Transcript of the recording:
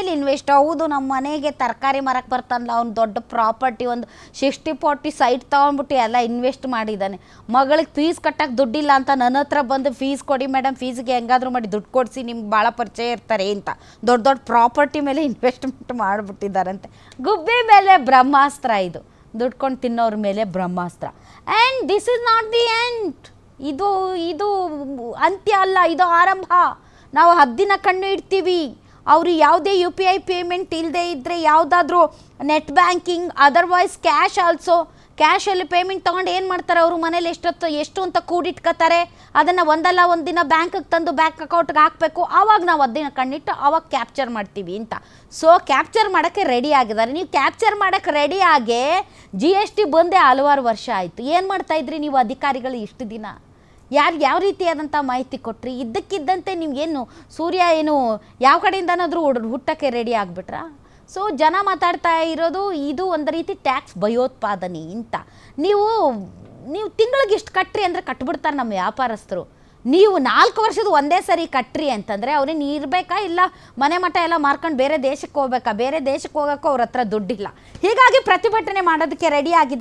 ಮೇಲೆ ಇನ್ವೆಸ್ಟ್. ಹೌದು, ನಮ್ಮ ಮನೆಗೆ ತರಕಾರಿ ಮರಕ್ಕೆ ಬರ್ತಾನಲ್ಲ, ಅವ್ನು ದೊಡ್ಡ ಪ್ರಾಪರ್ಟಿ ಒಂದು 60-40 ಸೈಟ್ ತೊಗೊಂಡ್ಬಿಟ್ಟು ಎಲ್ಲ ಇನ್ವೆಸ್ಟ್ ಮಾಡಿದ್ದಾನೆ. ಮಗಳಿಗೆ ಫೀಸ್ ಕಟ್ಟಕ್ಕೆ ದುಡ್ಡಿಲ್ಲ ಅಂತ ನನ್ನ ಹತ್ರ ಬಂದು ಫೀಸ್ ಕೊಡಿ ಮೇಡಮ್, ಫೀಸ್ಗೆ ಹೆಂಗಾದರೂ ಮಾಡಿ ದುಡ್ಡು ಕೊಡಿಸಿ, ನಿಮ್ಗೆ ಭಾಳ ಪರಿಚಯ ಇರ್ತಾರೆ ಅಂತ ದೊಡ್ಡ ದೊಡ್ಡ ಪ್ರಾಪರ್ಟಿ ಮೇಲೆ ಇನ್ವೆಸ್ಟ್ಮೆಂಟ್ ಮಾಡಿಬಿಟ್ಟಿದ್ದಾರಂತೆ. ಗುಬ್ಬಿ ಮೇಲೆ ಬ್ರಹ್ಮಾಸ್ತ್ರ ಇದು, ದುಡ್ಕೊಂಡು ತಿನ್ನೋರ ಮೇಲೆ ಬ್ರಹ್ಮಾಸ್ತ್ರ. And this is not the end. ಇದು ಅಂತ್ಯ ಅಲ್ಲ, ಇದು ಆರಂಭ. ನಾವು 10 ದಿನ ಕಣ್ಣು ಇಡ್ತೀವಿ. ಅವರು ಯಾವುದೇ UPI ಪೇಮೆಂಟ್ ಇಲ್ಲದೆ ಇದ್ದರೆ, ಯಾವುದಾದ್ರೂ net banking, otherwise cash also, ಕ್ಯಾಶಲ್ಲಿ ಪೇಮೆಂಟ್ ತೊಗೊಂಡು ಏನು ಮಾಡ್ತಾರೆ, ಅವರು ಮನೇಲಿ ಎಷ್ಟು ಅಂತ ಕೂಡಿಟ್ಕೋತಾರೆ. ಅದನ್ನು ಒಂದಲ್ಲ ಒಂದು ದಿನ ಬ್ಯಾಂಕಿಗೆ ತಂದು ಬ್ಯಾಂಕ್ ಅಕೌಂಟ್ಗೆ ಹಾಕಬೇಕು. ಆವಾಗ ನಾವು 10 ದಿನ ಕಣ್ಣಿಟ್ಟು ಆವಾಗ ಕ್ಯಾಪ್ಚರ್ ಮಾಡ್ತೀವಿ ಅಂತ. ಸೊ ಕ್ಯಾಪ್ಚರ್ ಮಾಡೋಕ್ಕೆ ರೆಡಿ ಆಗಿದ್ದಾರೆ. ನೀವು ಕ್ಯಾಪ್ಚರ್ ಮಾಡೋಕ್ಕೆ ರೆಡಿ ಆಗೇ GST ಬಂದೇ ಹಲವಾರು ವರ್ಷ ಆಯಿತು. ಏನು ಮಾಡ್ತಾಯಿದ್ರಿ ನೀವು ಅಧಿಕಾರಿಗಳು ಇಷ್ಟು ದಿನ? ಯಾವ ರೀತಿಯಾದಂಥ ಮಾಹಿತಿ ಕೊಟ್ರಿ? ಇದ್ದಕ್ಕಿದ್ದಂತೆ ನಿಮಗೇನು ಸೂರ್ಯ ಏನು ಯಾವ ಕಡೆಯಿಂದನಾದರೂ ಹುಟ್ಟಕ್ಕೆ ರೆಡಿ ಆಗಿಬಿಟ್ರಾ? ಸೊ ಜನ ಮಾತಾಡ್ತಾ ಇರೋದು ಇದು ಒಂದು ರೀತಿ ಟ್ಯಾಕ್ಸ್ ಭಯೋತ್ಪಾದನೆ ಅಂತ. ನೀವು ತಿಂಗಳಿಗೆ ಇಷ್ಟು ಕಟ್ಟ್ರಿ ಅಂದರೆ ಕಟ್ಬಿಡ್ತಾರೆ ನಮ್ಮ ವ್ಯಾಪಾರಸ್ಥರು. ನೀವು 4 ವರ್ಷದ ಒಂದೇ ಸರಿ ಕಟ್ಟ್ರಿ ಅಂತಂದರೆ ಅವ್ರೇನು ಇರಬೇಕಾ, ಇಲ್ಲ ಮನೆ ಮಠ ಎಲ್ಲ ಮಾರ್ಕೊಂಡು ಬೇರೆ ದೇಶಕ್ಕೆ ಹೋಗ್ಬೇಕಾ? ಬೇರೆ ದೇಶಕ್ಕೆ ಹೋಗೋಕ್ಕೂ ಅವ್ರ ಹತ್ರ ದುಡ್ಡಿಲ್ಲ. ಹೀಗಾಗಿ ಪ್ರತಿಭಟನೆ ಮಾಡೋದಕ್ಕೆ ರೆಡಿ ಆಗಿದ್ದಾರೆ.